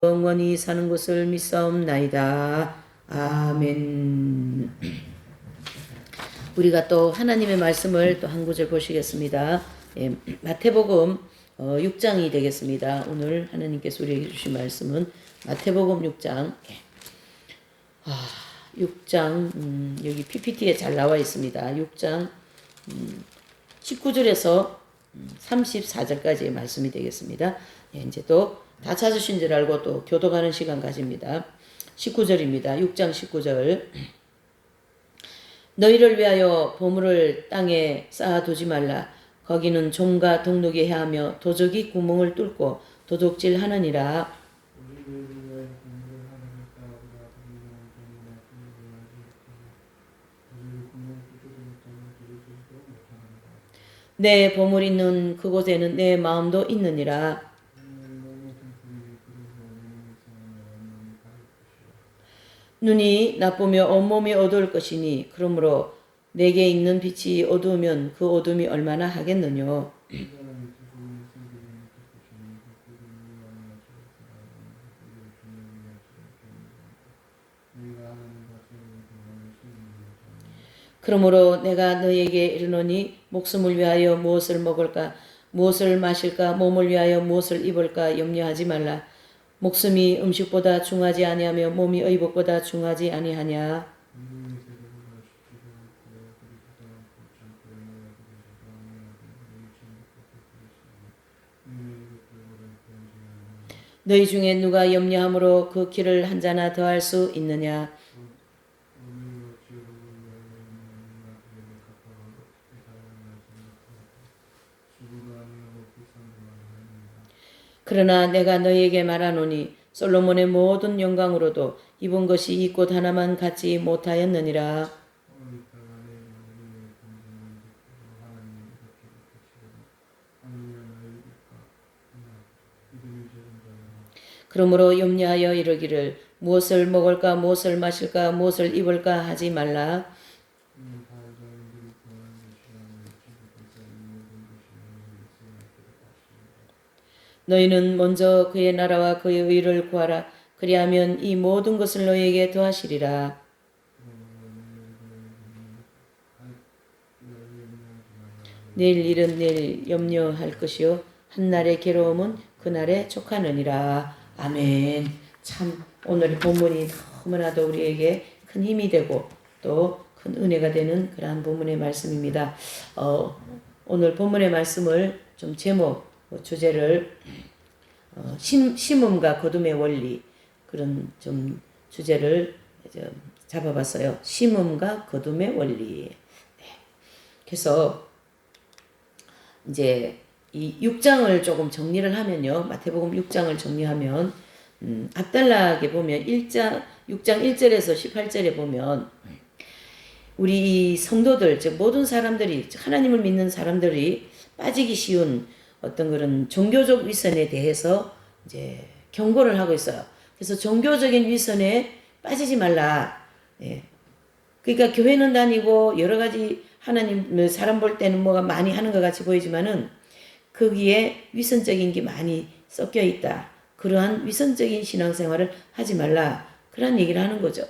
영원히 사는 것을 믿사옵나이다. 아멘. 우리가 또 하나님의 말씀을 또 한 구절 보시겠습니다. 예, 마태복음 6장이 되겠습니다. 오늘 하나님께서 우리에게 주신 말씀은 마태복음 6장 6장 여기 PPT에 잘 나와 있습니다. 6장 19절에서 34절까지의 말씀이 되겠습니다. 예, 이제 또 다 찾으신 줄 알고 또 교독하는 시간 가집니다. 19절입니다. 6장 19절. 너희를 위하여 보물을 땅에 쌓아두지 말라. 거기는 좀과 동록이 해하며 도적이 구멍을 뚫고 도둑질 하느니라. 내 보물 있는 그곳에는 내 마음도 있느니라. 눈이 나쁘며 온몸이 어두울 것이니 그러므로 내게 있는 빛이 어두우면 그 어둠이 얼마나 하겠느뇨. 그러므로 내가 너에게 이르노니 목숨을 위하여 무엇을 먹을까 무엇을 마실까 몸을 위하여 무엇을 입을까 염려하지 말라. 목숨이 음식보다 중하지 아니하며 몸이 의복보다 중하지 아니하냐. 너희 중에 누가 염려함으로 그 길을 한 자나 더할 수 있느냐. 그러나 내가 너희에게 말하노니 솔로몬의 모든 영광으로도 입은 것이 이 꽃 하나만 갖지 못하였느니라. 그러므로 염려하여 이르기를 무엇을 먹을까 무엇을 마실까 무엇을 입을까 하지 말라. 너희는 먼저 그의 나라와 그의 의를 구하라. 그리하면 이 모든 것을 너희에게 더하시리라. 내일 일은 내일 염려할 것이요 한날의 괴로움은 그날에 족하느니라. 아멘. 참 오늘 본문이 너무나도 우리에게 큰 힘이 되고 또 큰 은혜가 되는 그러한 본문의 말씀입니다. 오늘 본문의 말씀을 좀 제목 주제를 심음과 거둠의 원리 그런 좀 주제를 잡아봤어요. 심음과 거둠의 원리. 네. 그래서 이제 이 6장을 조금 정리를 하면요. 마태복음 6장을 정리하면 앞달락에 보면 6장 1절에서 18절에 보면 우리 성도들 즉 모든 사람들이 하나님을 믿는 사람들이 빠지기 쉬운 어떤 그런 종교적 위선에 대해서 이제 경고를 하고 있어요. 그래서 종교적인 위선에 빠지지 말라. 예. 그러니까 교회는 다니고 여러 가지 하나님 사람 볼 때는 뭐가 많이 하는 것 같이 보이지만은 거기에 위선적인 게 많이 섞여 있다. 그러한 위선적인 신앙생활을 하지 말라. 그런 얘기를 하는 거죠.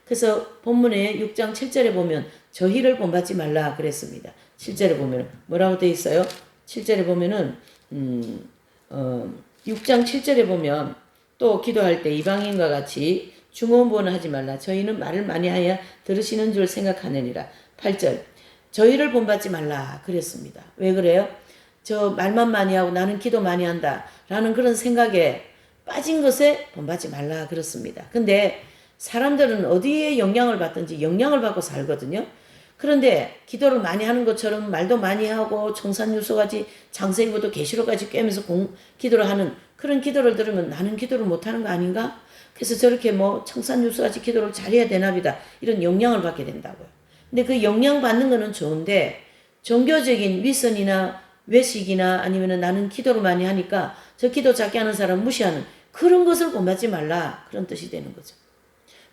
그래서 본문에 6장 7절에 보면 저희를 본받지 말라 그랬습니다. 7절에 보면 뭐라고 되어 있어요? 7절에 보면은 6장 7절에 보면 또 기도할 때 이방인과 같이 중언부언을 하지 말라. 저희는 말을 많이 하여 들으시는 줄 생각하느니라. 8절 저희를 본받지 말라 그랬습니다. 왜 그래요? 저 말만 많이 하고 나는 기도 많이 한다 라는 그런 생각에 빠진 것에 본받지 말라 그렇습니다. 근데 사람들은 어디에 영향을 받든지 영향을 받고 살거든요. 그런데 기도를 많이 하는 것처럼 말도 많이 하고 청산유수까지 장세기부터 계시록까지 꿰면서 기도를 하는 그런 기도를 들으면 나는 기도를 못하는 거 아닌가? 그래서 저렇게 뭐 청산유수까지 기도를 잘해야 되나보다 이런 영향을 받게 된다고요. 근데 그 영향 받는 거는 좋은데 종교적인 위선이나 외식이나 아니면 나는 기도를 많이 하니까 저 기도 작게 하는 사람 무시하는 그런 것을 본받지 말라 그런 뜻이 되는 거죠.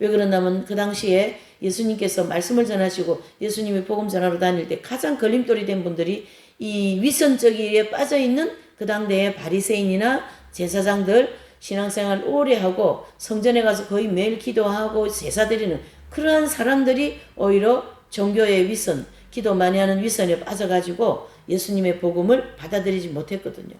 왜 그러냐면 그 당시에 예수님께서 말씀을 전하시고 예수님이 복음 전하러 다닐 때 가장 걸림돌이 된 분들이 이 위선적이에 빠져있는 그 당대의 바리새인이나 제사장들 신앙생활 오래 하고 성전에 가서 거의 매일 기도하고 제사 드리는 그러한 사람들이 오히려 종교의 위선, 기도 많이 하는 위선에 빠져가지고 예수님의 복음을 받아들이지 못했거든요.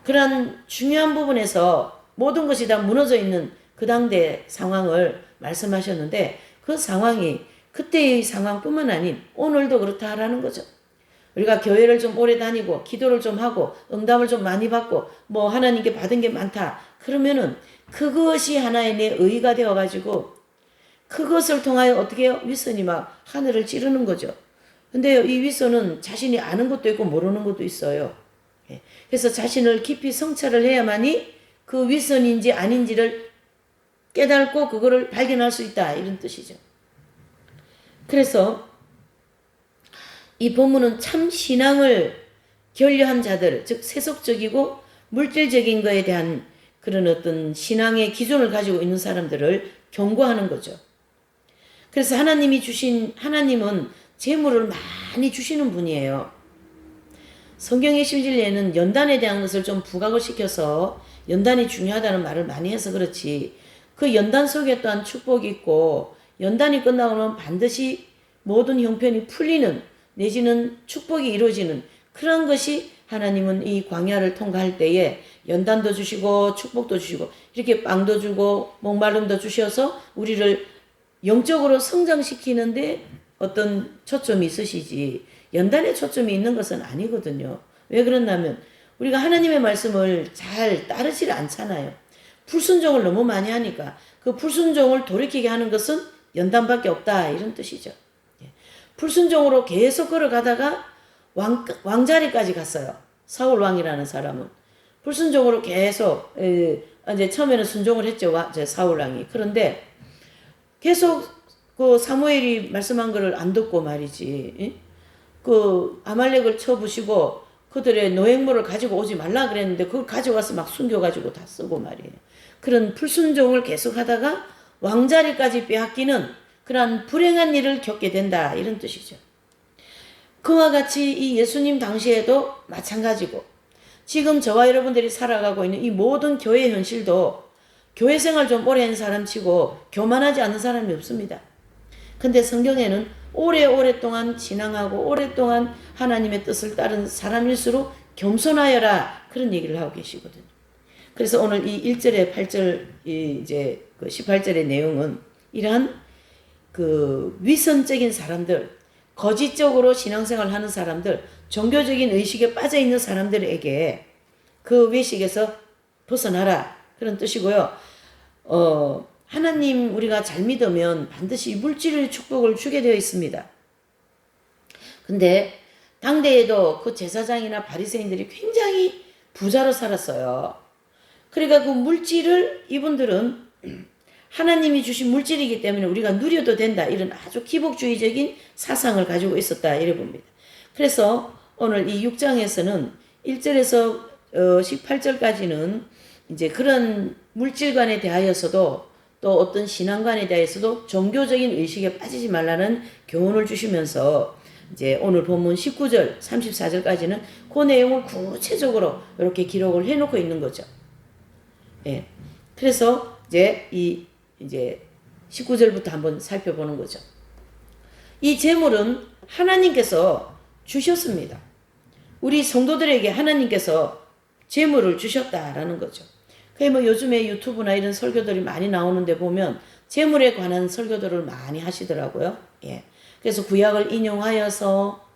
그러한 중요한 부분에서 모든 것이 다 무너져 있는 그 당대 상황을 말씀하셨는데 그 상황이 그때의 상황뿐만 아닌 오늘도 그렇다라는 거죠. 우리가 교회를 좀 오래 다니고 기도를 좀 하고 응답을 좀 많이 받고 뭐 하나님께 받은 게 많다. 그러면은 그것이 하나의 내 의의가 되어가지고 그것을 통하여 어떻게 해요? 윗선이 막 하늘을 찌르는 거죠. 근데 이 윗선은 자신이 아는 것도 있고 모르는 것도 있어요. 그래서 자신을 깊이 성찰을 해야만이 그 윗선인지 아닌지를 깨닫고 그거를 발견할 수 있다. 이런 뜻이죠. 그래서 이 본문은 참 신앙을 결여한 자들, 즉 세속적이고 물질적인 것에 대한 그런 어떤 신앙의 기준을 가지고 있는 사람들을 경고하는 거죠. 그래서 하나님은 재물을 많이 주시는 분이에요. 성경의 심지에는 연단에 대한 것을 좀 부각을 시켜서 연단이 중요하다는 말을 많이 해서 그렇지 그 연단 속에 또한 축복이 있고 연단이 끝나고 나면 반드시 모든 형편이 풀리는 내지는 축복이 이루어지는 그런 것이 하나님은 이 광야를 통과할 때에 연단도 주시고 축복도 주시고 이렇게 빵도 주고 목마름도 주셔서 우리를 영적으로 성장시키는데 어떤 초점이 있으시지 연단에 초점이 있는 것은 아니거든요. 왜 그러냐면 우리가 하나님의 말씀을 잘 따르질 않잖아요. 불순종을 너무 많이 하니까 그 불순종을 돌이키게 하는 것은 연단밖에 없다 이런 뜻이죠. 불순종으로 계속 걸어가다가 왕자리까지 갔어요. 사울 왕이라는 사람은 불순종으로 계속 이제 처음에는 순종을 했죠. 사울 왕이. 그런데 계속 그 사무엘이 말씀한 거를 안 듣고 말이지. 그 아말렉을 쳐부시고 그들의 노획물을 가지고 오지 말라 그랬는데 그걸 가져가서 막 숨겨가지고 다 쓰고 말이에요. 그런 불순종을 계속 하다가 왕자리까지 빼앗기는 그러한 불행한 일을 겪게 된다 이런 뜻이죠. 그와 같이 이 예수님 당시에도 마찬가지고 지금 저와 여러분들이 살아가고 있는 이 모든 교회 현실도 교회 생활 좀 오래 한 사람 치고 교만하지 않은 사람이 없습니다. 근데 성경에는 오랫동안 진앙하고 오랫동안 하나님의 뜻을 따른 사람일수록 겸손하여라 그런 얘기를 하고 계시거든요. 그래서 오늘 이 1절에 8절 이제 그 18절의 내용은 이러한 그 위선적인 사람들, 거짓적으로 신앙생활 하는 사람들, 종교적인 의식에 빠져 있는 사람들에게 그 외식에서 벗어나라 그런 뜻이고요. 하나님 우리가 잘 믿으면 반드시 물질의 축복을 주게 되어 있습니다. 근데 당대에도 그 제사장이나 바리새인들이 굉장히 부자로 살았어요. 그러니까 그 물질을 이분들은 하나님이 주신 물질이기 때문에 우리가 누려도 된다. 이런 아주 기복주의적인 사상을 가지고 있었다. 이래 봅니다. 그래서 오늘 이 6장에서는 1절에서 18절까지는 이제 그런 물질관에 대하여서도 또 어떤 신앙관에 대해서도 종교적인 의식에 빠지지 말라는 교훈을 주시면서 이제 오늘 본문 19절, 34절까지는 그 내용을 구체적으로 이렇게 기록을 해놓고 있는 거죠. 예. 그래서 이제 19절부터 한번 살펴보는 거죠. 이 재물은 하나님께서 주셨습니다. 우리 성도들에게 하나님께서 재물을 주셨다라는 거죠. 그게 뭐 요즘에 유튜브나 이런 설교들이 많이 나오는데 보면 재물에 관한 설교들을 많이 하시더라고요. 예. 그래서 구약을 인용하여서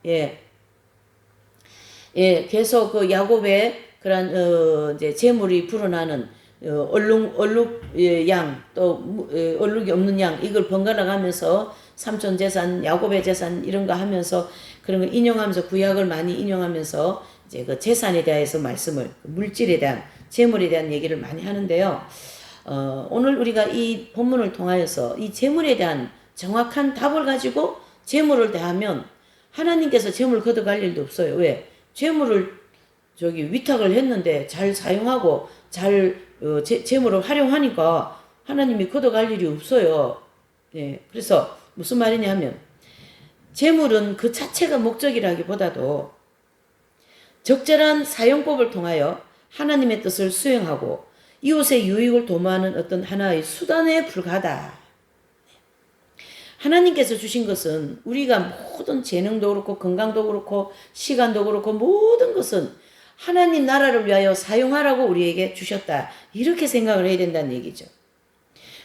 계속 그 야곱의 그런 이제 재물이 불어나는 얼룩 양 또 얼룩이 없는 양 이걸 번갈아 가면서 삼촌 재산, 야곱의 재산 이런 거 하면서 그런 걸 인용하면서 구약을 많이 인용하면서 이제 그 재산에 대해서 말씀을 물질에 대한 재물에 대한 얘기를 많이 하는데요. 오늘 우리가 이 본문을 통하여서 이 재물에 대한 정확한 답을 가지고 재물을 대하면 하나님께서 재물 걷어갈 일도 없어요. 왜? 재물을 위탁을 했는데 잘 사용하고 잘 재물을 활용하니까 하나님이 걷어갈 일이 없어요. 예, 그래서 무슨 말이냐면 재물은 그 자체가 목적이라기보다도 적절한 사용법을 통하여 하나님의 뜻을 수행하고 이웃의 유익을 도모하는 어떤 하나의 수단에 불과하다. 하나님께서 주신 것은 우리가 모든 재능도 그렇고 건강도 그렇고 시간도 그렇고 모든 것은 하나님 나라를 위하여 사용하라고 우리에게 주셨다. 이렇게 생각을 해야 된다는 얘기죠.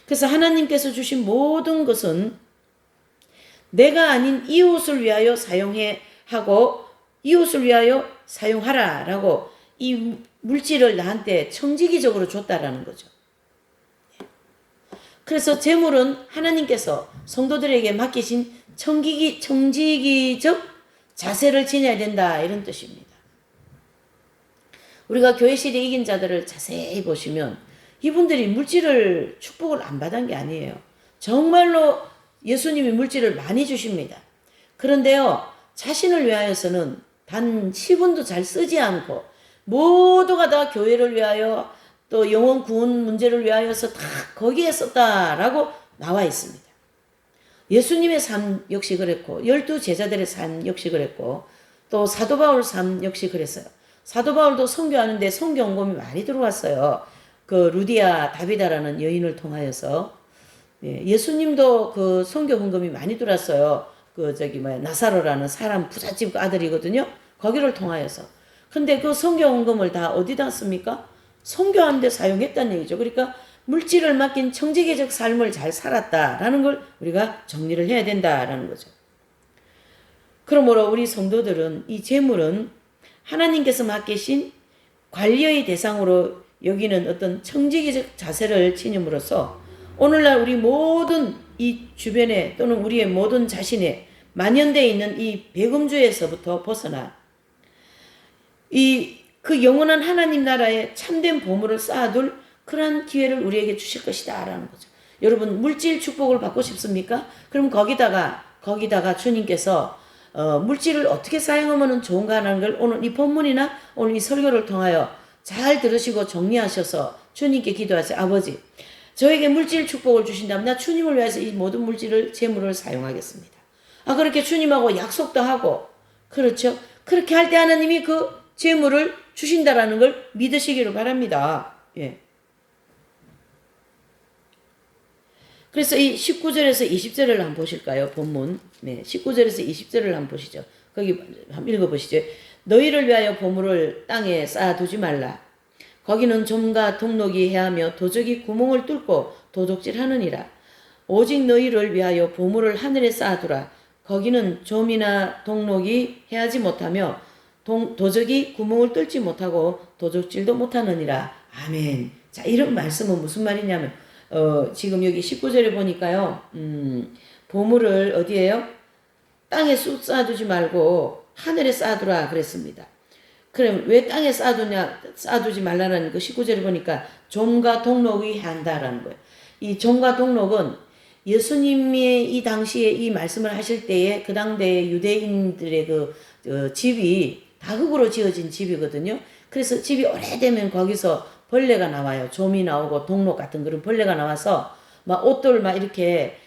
그래서 하나님께서 주신 모든 것은 내가 아닌 이웃을 위하여 사용해 하고 이웃을 위하여 사용하라라고 이 물질을 나한테 청지기적으로 줬다라는 거죠. 그래서 재물은 하나님께서 성도들에게 맡기신 청지기적 자세를 지녀야 된다 이런 뜻입니다. 우리가 교회 시대 이긴 자들을 자세히 보시면 이분들이 물질을 축복을 안 받은 게 아니에요. 정말로 예수님이 물질을 많이 주십니다. 그런데요, 자신을 위하여서는 단 10원도 잘 쓰지 않고 모두가 다 교회를 위하여 또 영혼 구원 문제를 위하여서 다 거기에 썼다라고 나와 있습니다. 예수님의 삶 역시 그랬고 12 제자들의 삶 역시 그랬고 또 사도 바울 삶 역시 그랬어요. 사도 바울도 선교하는데 선교 헌금이 많이 들어왔어요. 그 루디아 다비다라는 여인을 통하여서 예수님도 그 선교 헌금이 많이 들어왔어요. 그 나사로라는 사람 부잣집 아들이거든요. 거기를 통하여서. 근데 그 선교 헌금을 다 어디다 씁니까? 선교하는 데 사용했다는 얘기죠. 그러니까 물질을 맡긴 청지기적 삶을 잘 살았다라는 걸 우리가 정리를 해야 된다라는 거죠. 그러므로 우리 성도들은 이 재물은 하나님께서 맡기신 관리의 대상으로 여기는 어떤 청지기적 자세를 지님으로써 오늘날 우리 모든 이 주변에 또는 우리의 모든 자신에 만연되어 있는 이 배금주에서부터 벗어나 그 영원한 하나님 나라에 참된 보물을 쌓아둘 그러한 기회를 우리에게 주실 것이다 라는 거죠. 여러분 물질 축복을 받고 싶습니까? 그럼 거기다가 주님께서 물질을 어떻게 사용하면 좋은가 하는 걸 오늘 이 본문이나 오늘 이 설교를 통하여 잘 들으시고 정리하셔서 주님께 기도하세요. 아버지, 저에게 물질 축복을 주신다면 나 주님을 위해서 이 모든 물질을 재물을 사용하겠습니다. 그렇게 주님하고 약속도 하고 그렇죠. 그렇게 할 때 하나님이 그 재물을 주신다라는 걸 믿으시기를 바랍니다. 예. 그래서 이 19절에서 20절을 한번 보실까요? 본문. 네, 19절에서 20절을 한번 보시죠. 거기 한번 읽어보시죠. 너희를 위하여 보물을 땅에 쌓아두지 말라. 거기는 좀과 동록이 해하며 도적이 구멍을 뚫고 도둑질하느니라. 오직 너희를 위하여 보물을 하늘에 쌓아두라. 거기는 좀이나 동록이 해하지 못하며 도적이 구멍을 뚫지 못하고 도둑질도 못하느니라. 아멘. 자, 이런 말씀은 무슨 말이냐면 지금 여기 19절에 보니까요. 보물을 어디에요? 땅에 쑥 쌓아두지 말고 하늘에 쌓아두라 그랬습니다. 그럼 왜 땅에 쌓아두지 말라는 그 19절에 보니까 좀과 동록이 한다라는 거예요. 이 좀과 동록은 예수님이 이 당시에 이 말씀을 하실 때에 그 당대의 유대인들의 그 집이 다 흙으로 지어진 집이거든요. 그래서 집이 오래되면 거기서 벌레가 나와요. 좀이 나오고 동록 같은 그런 벌레가 나와서 막 옷들 막 이렇게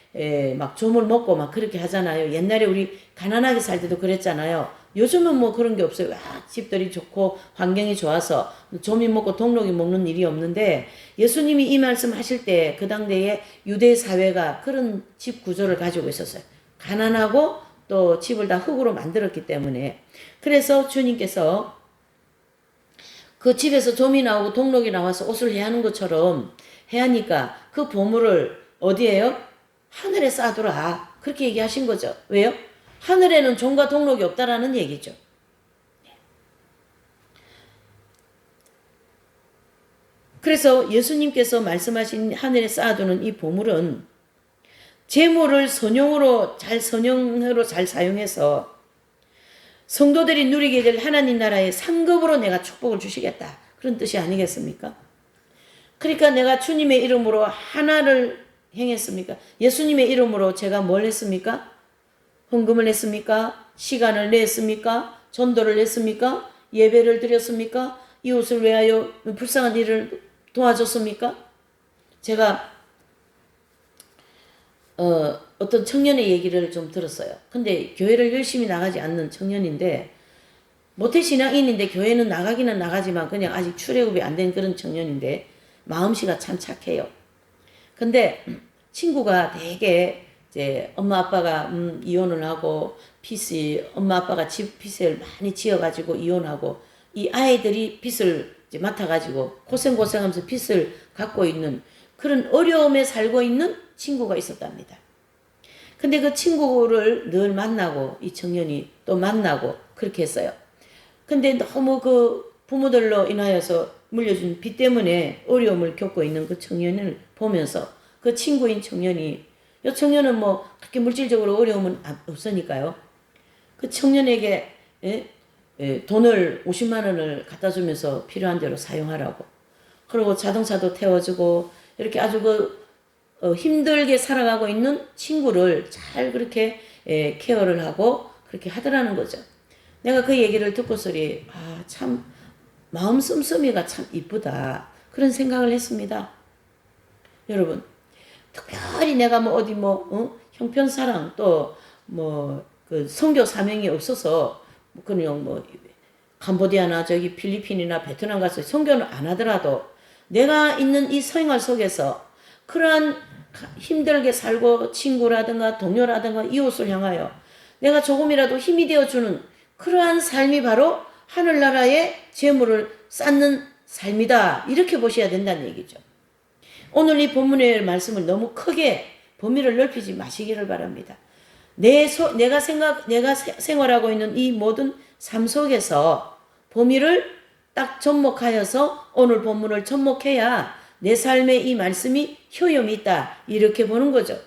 막 좀을 먹고 막 그렇게 하잖아요. 옛날에 우리 가난하게 살 때도 그랬잖아요. 요즘은 뭐 그런 게 없어요. 집들이 좋고 환경이 좋아서 좀이 먹고 동록이 먹는 일이 없는데 예수님이 이 말씀 하실 때 그 당대에 유대 사회가 그런 집 구조를 가지고 있었어요. 가난하고 또 집을 다 흙으로 만들었기 때문에 그래서 주님께서 그 집에서 좀이 나오고 동록이 나와서 옷을 해하는 것처럼 해하니까 그 보물을 어디에요? 하늘에 쌓아두라. 그렇게 얘기하신 거죠. 왜요? 하늘에는 좀과 동록이 없다라는 얘기죠. 그래서 예수님께서 말씀하신 하늘에 쌓아두는 이 보물은 재물을 선용으로 잘 사용해서 성도들이 누리게 될 하나님 나라의 상급으로 내가 축복을 주시겠다. 그런 뜻이 아니겠습니까? 그러니까 내가 주님의 이름으로 하나를 행했습니까? 예수님의 이름으로 제가 뭘 했습니까? 헌금을 했습니까? 시간을 냈습니까? 전도를 했습니까? 예배를 드렸습니까? 이웃을 위하여 불쌍한 일을 도와줬습니까? 제가 어떤 청년의 얘기를 좀 들었어요. 근데 교회를 열심히 나가지 않는 청년인데 모태신앙인인데 교회는 나가기는 나가지만 그냥 아직 출애굽이 안 된 그런 청년인데 마음씨가 참 착해요. 근데 친구가 되게 이제 엄마 아빠가 이혼을 하고 엄마 아빠가 집 빚을 많이 지어가지고 이혼하고 이 아이들이 빚을 이제 맡아가지고 고생하면서 빚을 갖고 있는 그런 어려움에 살고 있는 친구가 있었답니다. 근데 그 친구를 늘 만나고 이 청년이 또 만나고 그렇게 했어요. 근데 너무 그 부모들로 인하여서 물려준 빚 때문에 어려움을 겪고 있는 그 청년을 보면서 그 친구인 청년이, 이 청년은 뭐 그렇게 물질적으로 어려움은 없으니까요. 그 청년에게 돈을 50만 원을 갖다 주면서 필요한 대로 사용하라고. 그리고 자동차도 태워주고 이렇게 아주 힘들게 살아가고 있는 친구를 잘 그렇게 케어를 하고 그렇게 하더라는 거죠. 내가 그 얘기를 듣고서리 참 마음 씀씀이가 참 이쁘다 그런 생각을 했습니다. 여러분, 특별히 내가 형편사랑 또 그 선교 사명이 없어서 그냥 캄보디아나 저기 필리핀이나 베트남 가서 선교는 안 하더라도 내가 있는 이 생활 속에서 그러한 힘들게 살고 친구라든가 동료라든가 이웃을 향하여 내가 조금이라도 힘이 되어주는 그러한 삶이 바로 하늘나라의 재물을 쌓는 삶이다. 이렇게 보셔야 된다는 얘기죠. 오늘 이 본문의 말씀을 너무 크게 범위를 넓히지 마시기를 바랍니다. 내가 생활하고 있는 이 모든 삶 속에서 범위를 딱 접목하여서 오늘 본문을 접목해야 내 삶에 이 말씀이 효용이 있다. 이렇게 보는 거죠.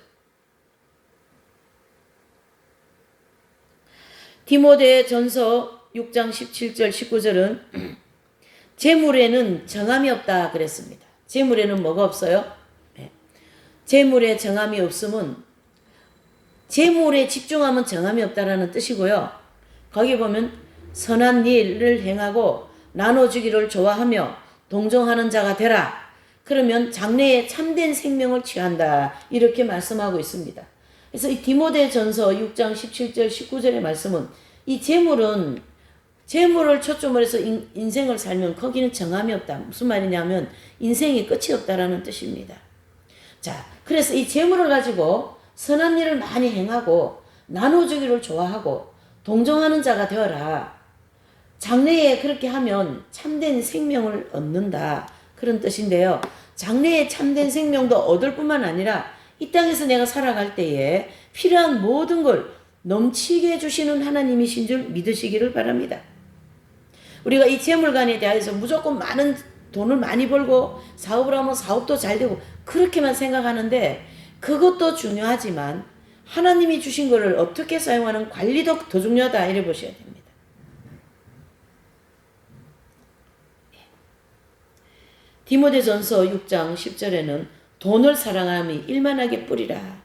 디모데전서 6장 17절 19절은 재물에는 정함이 없다 그랬습니다. 재물에는 뭐가 없어요? 재물에 정함이 없으면 재물에 집중하면 정함이 없다라는 뜻이고요. 거기 보면 선한 일을 행하고 나눠주기를 좋아하며 동정하는 자가 되라. 그러면 장래에 참된 생명을 취한다. 이렇게 말씀하고 있습니다. 그래서 이 디모데전서 6장 17절 19절의 말씀은 이 재물을 초점으로 해서 인생을 살면 거기는 정함이 없다. 무슨 말이냐면 인생이 끝이 없다라는 뜻입니다. 자, 그래서 이 재물을 가지고 선한 일을 많이 행하고 나눠주기를 좋아하고 동정하는 자가 되어라. 장래에 그렇게 하면 참된 생명을 얻는다. 그런 뜻인데요. 장래에 참된 생명도 얻을 뿐만 아니라 이 땅에서 내가 살아갈 때에 필요한 모든 걸 넘치게 해주시는 하나님이신 줄 믿으시기를 바랍니다. 우리가 이 재물관에 대해서 무조건 많은 돈을 많이 벌고 사업을 하면 사업도 잘 되고 그렇게만 생각하는데 그것도 중요하지만 하나님이 주신 것을 어떻게 사용하는 관리도 더 중요하다 이래 보셔야 됩니다. 디모데전서 6장 10절에는 돈을 사랑함이 일만하게 뿌리라.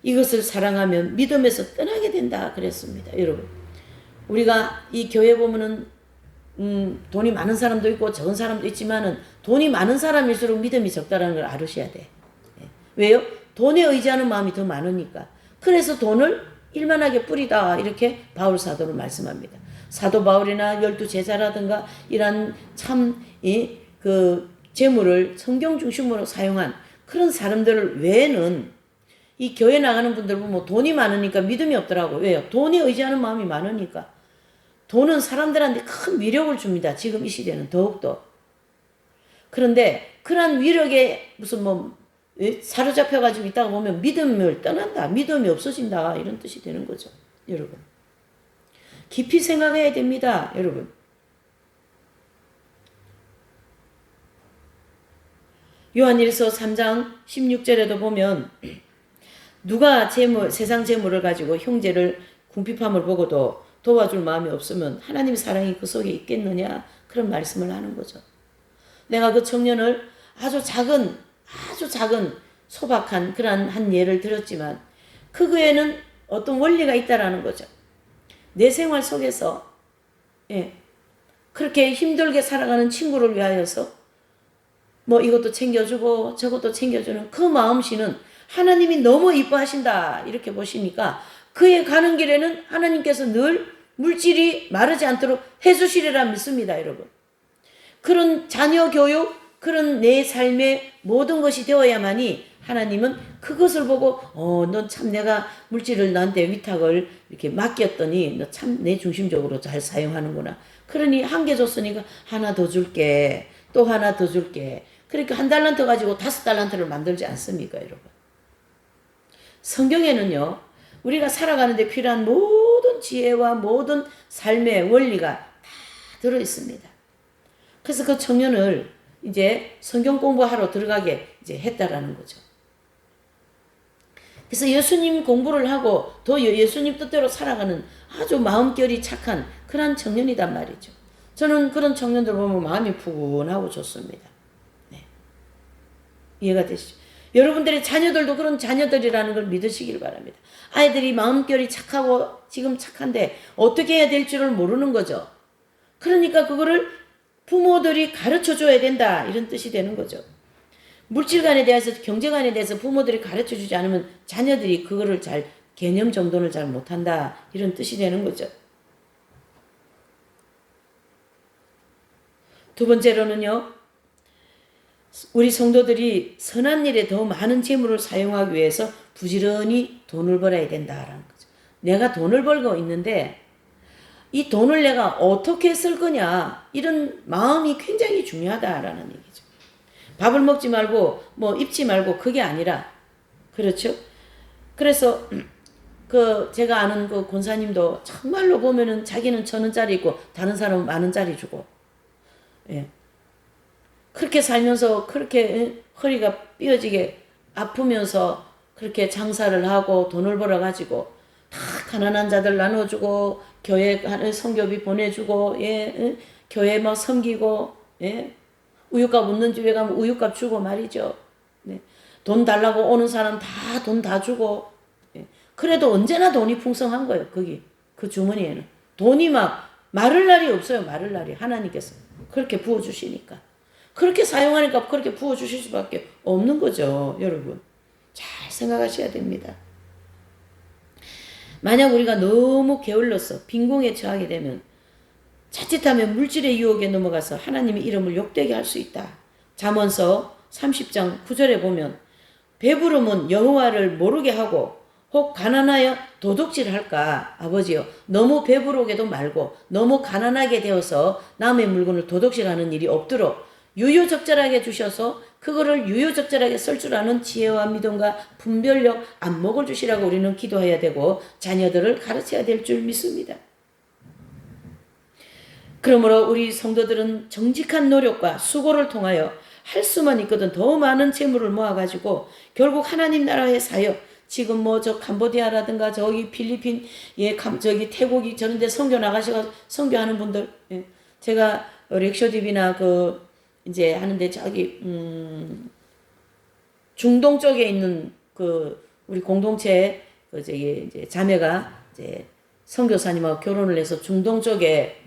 이것을 사랑하면 믿음에서 떠나게 된다 그랬습니다. 여러분, 우리가 이 교회 보면은 돈이 많은 사람도 있고 적은 사람도 있지만은 돈이 많은 사람일수록 믿음이 적다라는 걸 알으셔야 돼. 왜요? 돈에 의지하는 마음이 더 많으니까. 그래서 돈을 일만하게 뿌리다 이렇게 바울 사도는 말씀합니다. 사도 바울이나 12제자라든가 이런 참 재물을 성경 중심으로 사용한 그런 사람들 외에는 이 교회 나가는 분들 보면 돈이 많으니까 믿음이 없더라고요. 왜요? 돈에 의지하는 마음이 많으니까. 돈은 사람들한테 큰 위력을 줍니다. 지금 이 시대는 더욱더. 그런데 그러한 위력에 사로잡혀가지고 있다가 보면 믿음을 떠난다. 믿음이 없어진다. 이런 뜻이 되는 거죠. 여러분. 깊이 생각해야 됩니다. 여러분. 요한일서 3장 16절에도 보면 누가 세상 재물을 가지고 형제를 궁핍함을 보고도 도와줄 마음이 없으면 하나님 사랑이 그 속에 있겠느냐 그런 말씀을 하는 거죠. 내가 그 청년을 아주 작은 소박한 그런 한 예를 들었지만 그거에는 어떤 원리가 있다라는 거죠. 내 생활 속에서 그렇게 힘들게 살아가는 친구를 위하여서 이것도 챙겨주고 저것도 챙겨주는 그 마음씨는 하나님이 너무 이뻐하신다 이렇게 보시니까 그의 가는 길에는 하나님께서 늘 물질이 마르지 않도록 해주시리라 믿습니다. 여러분. 그런 자녀 교육, 그런 내 삶의 모든 것이 되어야만이 하나님은 그것을 보고 너 참 내가 물질을 너한테 위탁을 이렇게 맡겼더니 너 참 내 중심적으로 잘 사용하는구나. 그러니 한 개 줬으니까 하나 더 줄게. 또 하나 더 줄게. 그러니까 한 달란트 가지고 5달란트를 만들지 않습니까, 여러분? 성경에는요, 우리가 살아가는데 필요한 모든 지혜와 모든 삶의 원리가 다 들어 있습니다. 그래서 그 청년을 이제 성경 공부하러 들어가게 이제 했다라는 거죠. 그래서 예수님 공부를 하고 더 예수님 뜻대로 살아가는 아주 마음결이 착한 그런 청년이단 말이죠. 저는 그런 청년들 보면 마음이 푸근하고 좋습니다. 네. 이해가 되시죠? 여러분들의 자녀들도 그런 자녀들이라는 걸 믿으시길 바랍니다. 아이들이 마음결이 착하고 지금 착한데 어떻게 해야 될 줄을 모르는 거죠. 그러니까 그거를 부모들이 가르쳐 줘야 된다, 이런 뜻이 되는 거죠. 물질관에 대해서, 경제관에 대해서 부모들이 가르쳐 주지 않으면 자녀들이 그거를 잘 개념 정돈을 잘 못한다, 이런 뜻이 되는 거죠. 두 번째로는요, 우리 성도들이 선한 일에 더 많은 재물을 사용하기 위해서 부지런히 돈을 벌어야 된다라는 거죠. 내가 돈을 벌고 있는데 이 돈을 내가 어떻게 쓸 거냐, 이런 마음이 굉장히 중요하다라는 얘기죠. 밥을 먹지 말고 뭐 입지 말고 그게 아니라, 그렇죠? 그래서 제가 아는 그 권사님도 정말로 보면은 자기는 1,000원짜리 있고 다른 사람은 10,000원짜리 주고, 예. 그렇게 살면서 그렇게 허리가 삐어지게 아프면서 그렇게 장사를 하고 돈을 벌어가지고 다 가난한 자들 나눠주고 교회 선교비 보내주고, 예, 교회 막 섬기고, 예, 우유값 없는 집에 가면 우유값 주고 말이죠. 네. 돈 달라고 오는 사람 다 돈 다 주고, 예. 그래도 언제나 돈이 풍성한 거예요. 거기 그 주머니에는 돈이 막 마를 날이 없어요. 마를 날이. 하나님께서 그렇게 부어주시니까, 그렇게 사용하니까 그렇게 부어주실 수밖에 없는 거죠. 여러분 잘 생각하셔야 됩니다. 만약 우리가 너무 게을러서 빈공에 처하게 되면 자칫하면 물질의 유혹에 넘어가서 하나님의 이름을 욕되게 할 수 있다. 잠언서 30장 9절에 보면 배부름은 여호와를 모르게 하고 혹 가난하여 도둑질할까. 아버지요, 너무 배부르게도 말고 너무 가난하게 되어서 남의 물건을 도둑질하는 일이 없도록 유유적절하게 주셔서 그거를 유유적절하게 쓸 줄 아는 지혜와 믿음과 분별력, 안목을 주시라고 우리는 기도해야 되고 자녀들을 가르쳐야 될 줄 믿습니다. 그러므로 우리 성도들은 정직한 노력과 수고를 통하여 할 수만 있거든 더 많은 재물을 모아가지고 결국 하나님 나라의 사역, 지금 뭐 저 캄보디아라든가 저기 필리핀, 예, 저기 태국이 저런 데 선교 나가셔서 선교하는 분들, 예. 제가 렉쇼디비나 이제 하는데 저기 중동 쪽에 있는 우리 공동체 저기 이제 자매가 이제 선교사님하고 결혼을 해서 중동 쪽에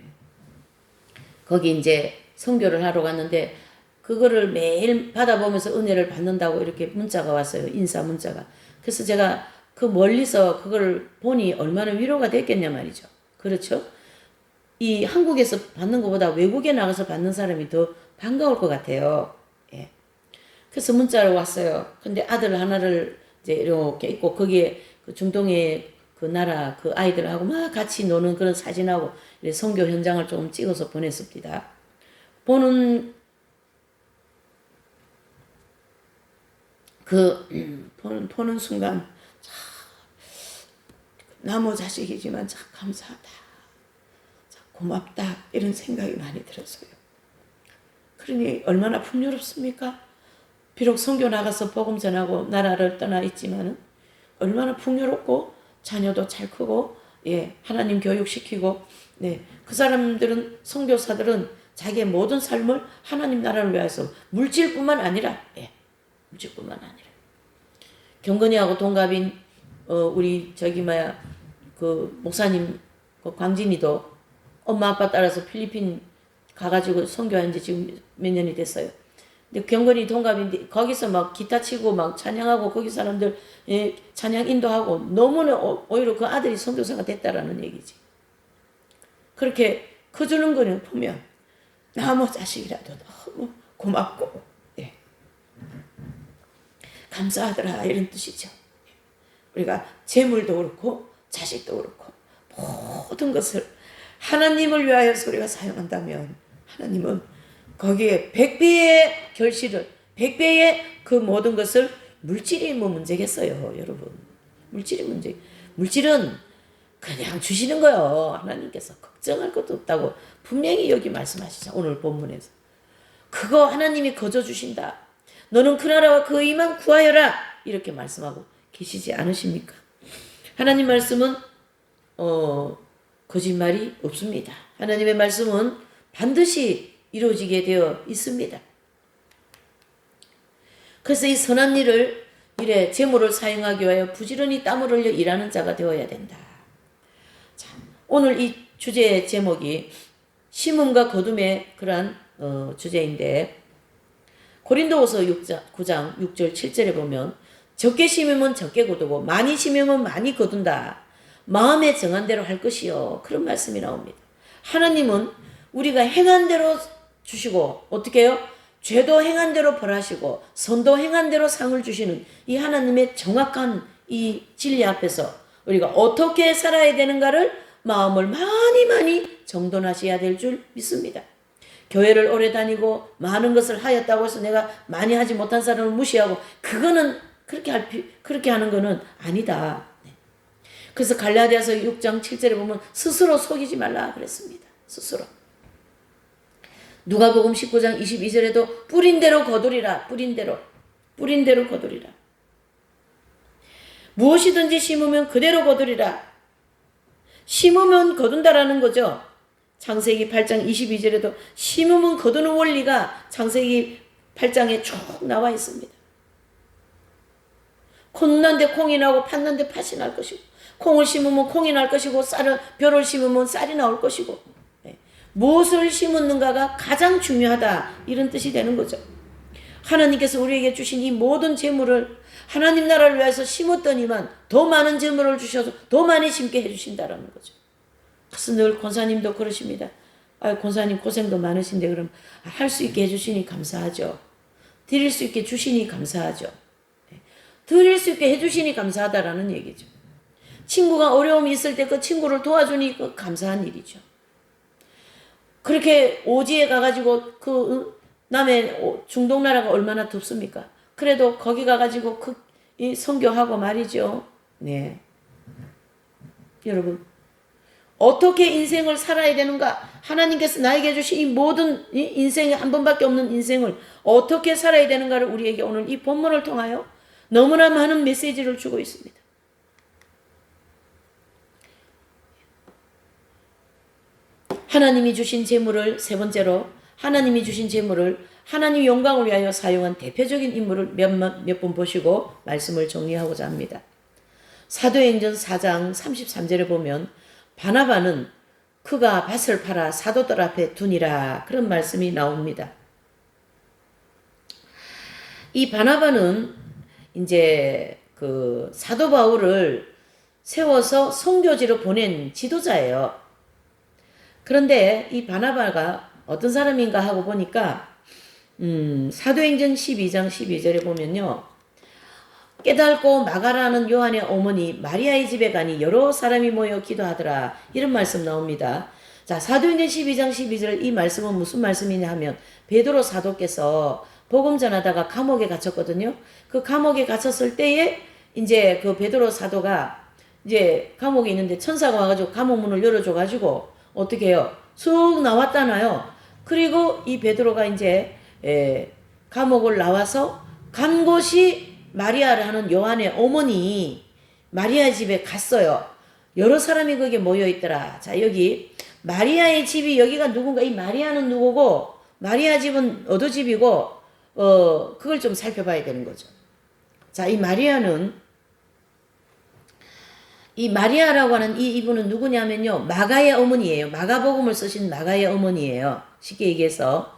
거기 이제 선교를 하러 갔는데 그거를 매일 받아보면서 은혜를 받는다고 이렇게 문자가 왔어요. 인사 문자가. 그래서 제가 그 멀리서 그걸 보니 얼마나 위로가 됐겠냐 말이죠. 그렇죠? 이 한국에서 받는 것보다 외국에 나가서 받는 사람이 더 반가울 것 같아요. 예. 그래서 문자로 왔어요. 근데 아들 하나를 이제 이렇게 있고 거기에 그 중동의 그 나라 그 아이들하고 막 같이 노는 그런 사진하고 선교 현장을 좀 찍어서 보냈습니다. 보는 보는 순간 참 나무 자식이지만 참 감사하다, 참 고맙다, 이런 생각이 많이 들었어요. 그러니 얼마나 풍요롭습니까? 비록 선교 나가서 복음 전하고 나라를 떠나 있지만은 얼마나 풍요롭고 자녀도 잘 크고, 예, 하나님 교육시키고, 네, 그 사람들은 선교사들은 자기의 모든 삶을 하나님 나라를 위해서 물질뿐만 아니라, 예, 물질뿐만 아니라 경건이하고 동갑인 우리 그 목사님 그 광진이도 엄마 아빠 따라서 필리핀 가가지고 선교한 지 지금 몇 년이 됐어요. 근데 경건이 동갑인데 거기서 막 기타 치고 막 찬양하고 거기 사람들, 예, 찬양 인도하고 너무나 오히려 그 아들이 선교사가 됐다라는 얘기지. 그렇게 커주는 거는 보면 나무 자식이라도 너무 고맙고, 예. 감사하더라 이런 뜻이죠. 우리가 재물도 그렇고 자식도 그렇고 모든 것을 하나님을 위하여서 우리가 사용한다면 하나님은 거기에 100배의 결실을 100배의 그 모든 것을 물질이 뭐 문제겠어요, 여러분. 물질은 그냥 주시는 거요. 하나님께서 걱정할 것도 없다고 분명히 여기 말씀하시죠. 오늘 본문에서. 그거 하나님이 거저 주신다. 너는 그 나라와 그 의만 구하여라. 이렇게 말씀하고 계시지 않으십니까? 하나님 말씀은 거짓말이 없습니다. 하나님의 말씀은 반드시 이루어지게 되어 있습니다. 그래서 이 선한 일을 일에 재물을 사용하기 위하여 부지런히 땀을 흘려 일하는 자가 되어야 된다. 자, 오늘 이 주제의 제목이 심음과 거둠의 그러한 주제인데 고린도후서 9장 6절 7절에 보면 적게 심으면 적게 거두고 많이 심으면 많이 거둔다. 마음에 정한 대로 할 것이요. 그런 말씀이 나옵니다. 하나님은 우리가 행한 대로 주시고 어떻게 해요? 죄도 행한 대로 벌하시고 선도 행한 대로 상을 주시는 이 하나님의 정확한 이 진리 앞에서 우리가 어떻게 살아야 되는가를 마음을 많이 정돈하셔야 될 줄 믿습니다. 교회를 오래 다니고 많은 것을 하였다고 해서 내가 많이 하지 못한 사람을 무시하고 그거는 그렇게 하는 거는 아니다. 그래서 갈라디아서 6장 7절에 보면 스스로 속이지 말라 그랬습니다. 스스로. 누가복음 19장 22절에도 뿌린 대로 거두리라. 뿌린 대로 거두리라. 무엇이든지 심으면 그대로 거두리라. 심으면 거둔다라는 거죠. 창세기 8장 22절에도 심으면 거두는 원리가 창세기 8장에 쭉 나와 있습니다. 콩 난데 콩이 나오고 팥 난데 팥이 날 것이고 콩을 심으면 콩이 날 것이고 벼를 심으면 쌀이 나올 것이고 무엇을 심었는가가 가장 중요하다 이런 뜻이 되는 거죠. 하나님께서 우리에게 주신 이 모든 재물을 하나님 나라를 위해서 심었더니만 더 많은 재물을 주셔서 더 많이 심게 해주신다라는 거죠. 그래서 늘 권사님도 그러십니다. 권사님 고생도 많으신데 그럼 할 수 있게 해주시니 감사하죠. 드릴 수 있게 주시니 감사하죠. 드릴 수 있게 해주시니 감사하다라는 얘기죠. 친구가 어려움이 있을 때 그 친구를 도와주니 그 감사한 일이죠. 그렇게 오지에 가가지고 그 남의 중동 나라가 얼마나 덥습니까? 그래도 거기 가가지고 선교하고 말이죠. 네. 여러분 어떻게 인생을 살아야 되는가? 하나님께서 나에게 주신 이 모든 인생에 한 번밖에 없는 인생을 어떻게 살아야 되는가를 우리에게 오늘 이 본문을 통하여 너무나 많은 메시지를 주고 있습니다. 하나님이 주신 재물을 세 번째로 하나님이 주신 재물을 하나님 영광을 위하여 사용한 대표적인 인물을 몇 번 보시고 말씀을 정리하고자 합니다. 사도행전 4장 33절에 보면 바나바는 그가 밭을 팔아 사도들 앞에 두니라 그런 말씀이 나옵니다. 이 바나바는 이제 그 사도 바울을 세워서 선교지로 보낸 지도자예요. 그런데 이 바나바가 어떤 사람인가 하고 보니까 사도행전 12장 12절에 보면요. 깨닫고 마가라는 요한의 어머니 마리아의 집에 가니 여러 사람이 모여 기도하더라. 이런 말씀 나옵니다. 자, 사도행전 12장 12절 이 말씀은 무슨 말씀이냐 하면 베드로 사도께서 복음 전하다가 감옥에 갇혔거든요. 그 감옥에 갇혔을 때에 이제 그 베드로 사도가 이제 감옥에 있는데 천사가 와가지고 감옥 문을 열어줘가지고 어떻게 해요? 쑥 나왔잖아요. 그리고 이 베드로가 이제 감옥을 나와서 간 곳이 마리아를 하는 요한의 어머니 마리아 집에 갔어요. 여러 사람이 거기에 모여 있더라. 자, 여기 마리아의 집이 여기가 누군가 이 마리아는 누구고 마리아 집은 어느 집이고 그걸 좀 살펴봐야 되는 거죠. 자, 이 마리아라고 하는 이분은 누구냐면요. 마가의 어머니예요. 마가복음을 쓰신 마가의 어머니예요. 쉽게 얘기해서.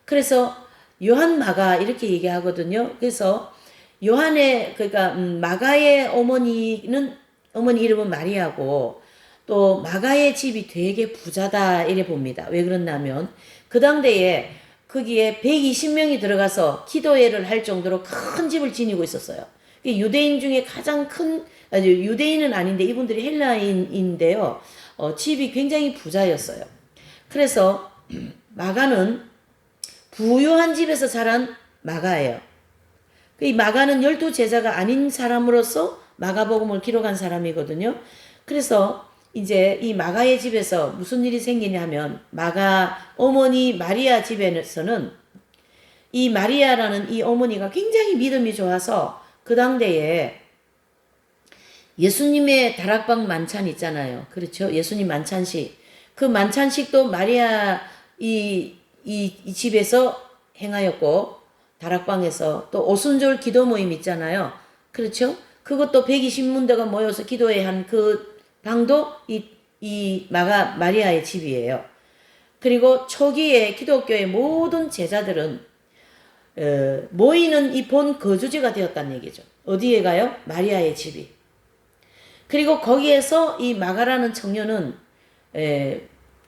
그래서 요한 마가 이렇게 얘기하거든요. 그래서 그러니까 마가의 어머니 이름은 마리아고 또 마가의 집이 되게 부자다 이래 봅니다. 왜 그러냐면 그 당대에 거기에 120명이 들어가서 기도회를 할 정도로 큰 집을 지니고 있었어요. 유대인 중에 가장 큰, 유대인은 아닌데 이분들이 헬라인인데요. 집이 굉장히 부자였어요. 그래서 마가는 부유한 집에서 자란 마가예요. 이 마가는 12제자가 아닌 사람으로서 마가복음을 기록한 사람이거든요. 그래서 이제 이 마가의 집에서 무슨 일이 생기냐 하면 마가 어머니 마리아 집에서는 이 마리아라는 이 어머니가 굉장히 믿음이 좋아서 그 당대에 예수님의 다락방 만찬 있잖아요. 그렇죠? 예수님 만찬식. 그 만찬식도 마리아 이 집에서 행하였고 다락방에서 또 오순절 기도 모임 있잖아요. 그렇죠? 그것도 120문대가 모여서 기도회 한 그 방도 이 마리아의 집이에요. 그리고 초기에 기독교의 모든 제자들은 모이는 이 본 거주지가 되었다는 얘기죠. 어디에 가요? 마리아의 집이. 그리고 거기에서 이 마가라는 청년은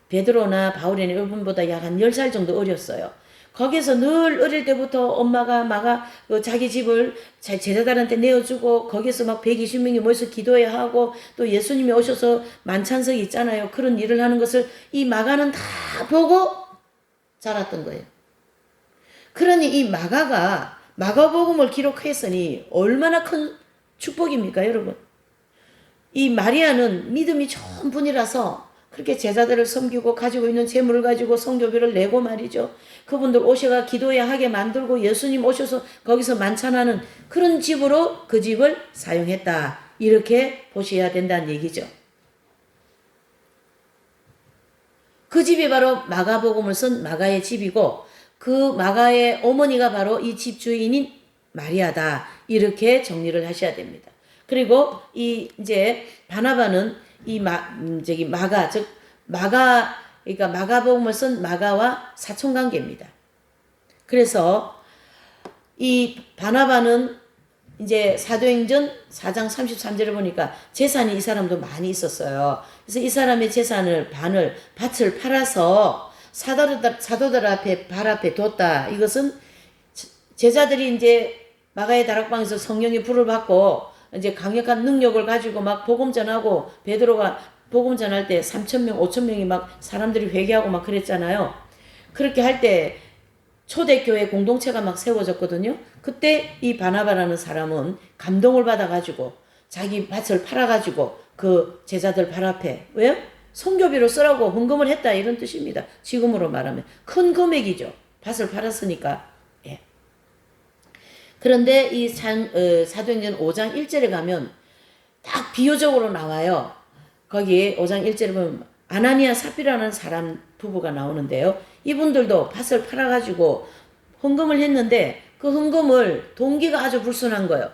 베드로나 바울이나 이분보다 약 한 10살 정도 어렸어요. 거기서 늘 어릴 때부터 엄마가 마가 자기 집을 제자들한테 내어주고 거기서 막 120명이 모여서 기도해야 하고 또 예수님이 오셔서 만찬석이 있잖아요. 그런 일을 하는 것을 이 마가는 다 보고 자랐던 거예요. 그러니 이 마가가 마가복음을 기록했으니 얼마나 큰 축복입니까, 여러분? 이 마리아는 믿음이 좋은 분이라서 그렇게 제자들을 섬기고 가지고 있는 재물을 가지고 성교비를 내고 말이죠. 그분들 오셔가 기도해야 하게 만들고 예수님 오셔서 거기서 만찬하는 그런 집으로 그 집을 사용했다. 이렇게 보셔야 된다는 얘기죠. 그 집이 바로 마가복음을 쓴 마가의 집이고 그 마가의 어머니가 바로 이 집 주인인 마리아다. 이렇게 정리를 하셔야 됩니다. 그리고 이제 바나바는 마가, 즉 그러니까 마가복음을 쓴 마가와 사촌관계입니다. 그래서 이 바나바는 이제 사도행전 4장 33절을 보니까 재산이 이 사람도 많이 있었어요. 그래서 이 사람의 재산을 밭을 팔아서 사도들 앞에 발 앞에 뒀다. 이것은 제자들이 이제 마가의 다락방에서 성령의 불을 받고 이제 강력한 능력을 가지고 막 복음 전하고 베드로가 복음 전할 때 3,000명, 5,000명이 막 사람들이 회개하고 막 그랬잖아요. 그렇게 할 때 초대교회 공동체가 막 세워졌거든요. 그때 이 바나바라는 사람은 감동을 받아가지고 자기 밭을 팔아가지고 그 제자들 발 앞에 왜요? 성교비로 쓰라고 헌금을 했다 이런 뜻입니다. 지금으로 말하면 큰 금액이죠. 밭을 팔았으니까. 예. 그런데 이 사도행전 5장 1절에 가면 딱 비유적으로 나와요. 거기 5장 1절에 보면 아나니아 삽비라는 사람 부부가 나오는데요. 이분들도 밭을 팔아가지고 헌금을 했는데 그 헌금을 동기가 아주 불순한 거예요.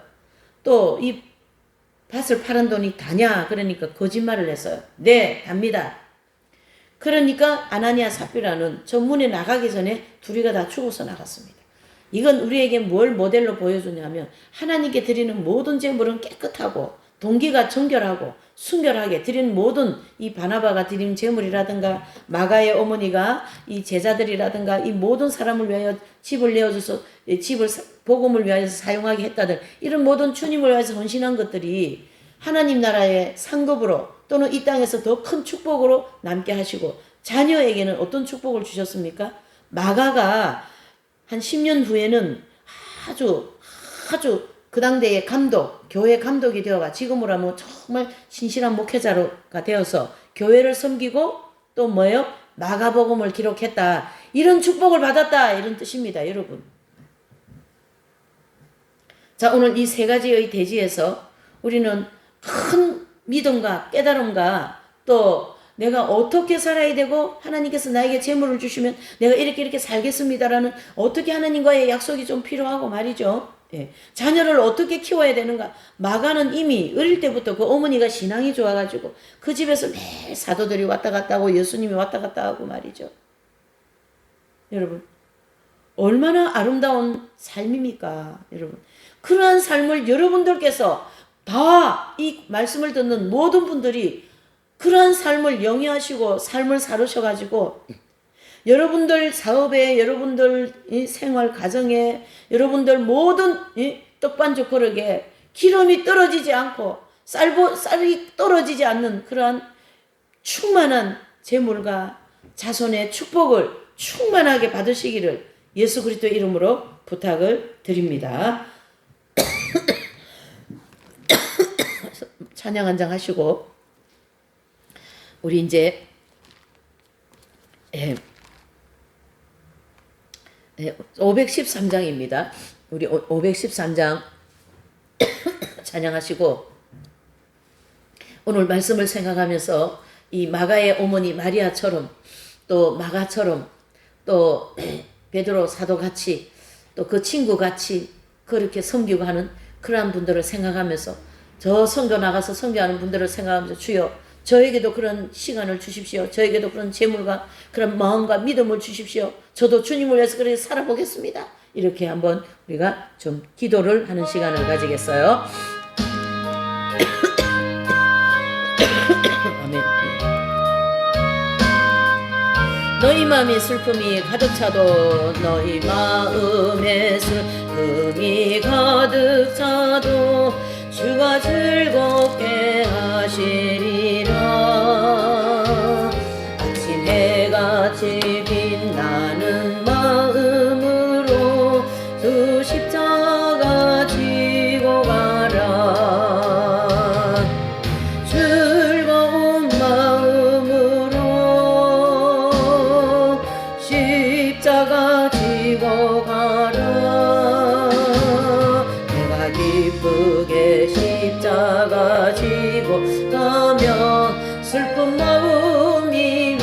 또 이 밭을 파는 돈이 다냐? 그러니까 거짓말을 했어요. 네, 답니다. 그러니까 아나니아 삽비라는 저 문에 나가기 전에 둘이가 다 죽어서 나갔습니다. 이건 우리에게 뭘 모델로 보여주냐면 하나님께 드리는 모든 제물은 깨끗하고 동기가 정결하고 순결하게 드리는 모든 이 바나바가 드린 제물이라든가 마가의 어머니가 이 제자들이라든가 이 모든 사람을 위하여 집을 내어줘서 집을 복음을 위하여 사용하게 했다든 이런 모든 주님을 위해서 헌신한 것들이 하나님 나라의 상급으로 또는 이 땅에서 더 큰 축복으로 남게 하시고 자녀에게는 어떤 축복을 주셨습니까? 마가가 한 10년 후에는 아주 그 당대의 교회 감독이 되어가 지금으로 하면 정말 신실한 목회자가 되어서 교회를 섬기고 또 뭐예요? 마가복음을 기록했다. 이런 축복을 받았다. 이런 뜻입니다. 여러분. 자, 오늘 이 세 가지의 대지에서 우리는 큰 믿음과 깨달음과 또 내가 어떻게 살아야 되고 하나님께서 나에게 재물을 주시면 내가 이렇게 살겠습니다라는 어떻게 하나님과의 약속이 좀 필요하고 말이죠. 예. 자녀를 어떻게 키워야 되는가. 마가는 이미 어릴 때부터 그 어머니가 신앙이 좋아가지고 그 집에서 매일 사도들이 왔다 갔다 하고 예수님이 왔다 갔다 하고 말이죠. 여러분 얼마나 아름다운 삶입니까? 여러분 그러한 삶을 여러분들께서 다 이 말씀을 듣는 모든 분들이 그러한 삶을 영위하시고 삶을 살으셔가지고 여러분들 사업에, 여러분들 생활 가정에, 여러분들 모든 떡반죽 그릇에 기름이 떨어지지 않고 쌀이 떨어지지 않는 그러한 충만한 재물과 자손의 축복을 충만하게 받으시기를 예수 그리스도 이름으로 부탁을 드립니다. 찬양 한 장 하시고 우리 이제 513장입니다. 우리 513장 찬양하시고 오늘 말씀을 생각하면서 이 마가의 어머니 마리아처럼 또 마가처럼 또 베드로 사도같이 또 그 친구같이 그렇게 섬기고 하는 그러한 분들을 생각하면서 저 선교 나가서 선교하는 분들을 생각하면서 주여 저에게도 그런 시간을 주십시오. 저에게도 그런 재물과 그런 마음과 믿음을 주십시오. 저도 주님을 위해서 그렇게 살아보겠습니다. 이렇게 한번 우리가 좀 기도를 하는 시간을 가지겠어요. 아멘. 너희 마음의 슬픔이 가득 차도 너희 마음의 슬픔이 가득 차도 주가 즐겁게 하시리라. 아침 해같이 빛나는 마음으로 두 십자가 지고 가라. 즐거운 마음으로 십자가 지고 가라. 내가 기쁘게 십자가 지고 가면 슬픈 마음이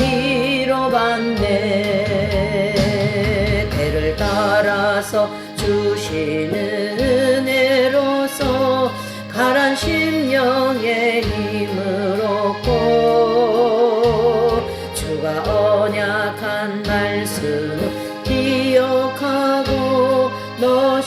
위로받네. 배를 따라서 주시는 은혜로서 가란 심령의 힘을 얻고 주가 언약한 말씀 기억하고 너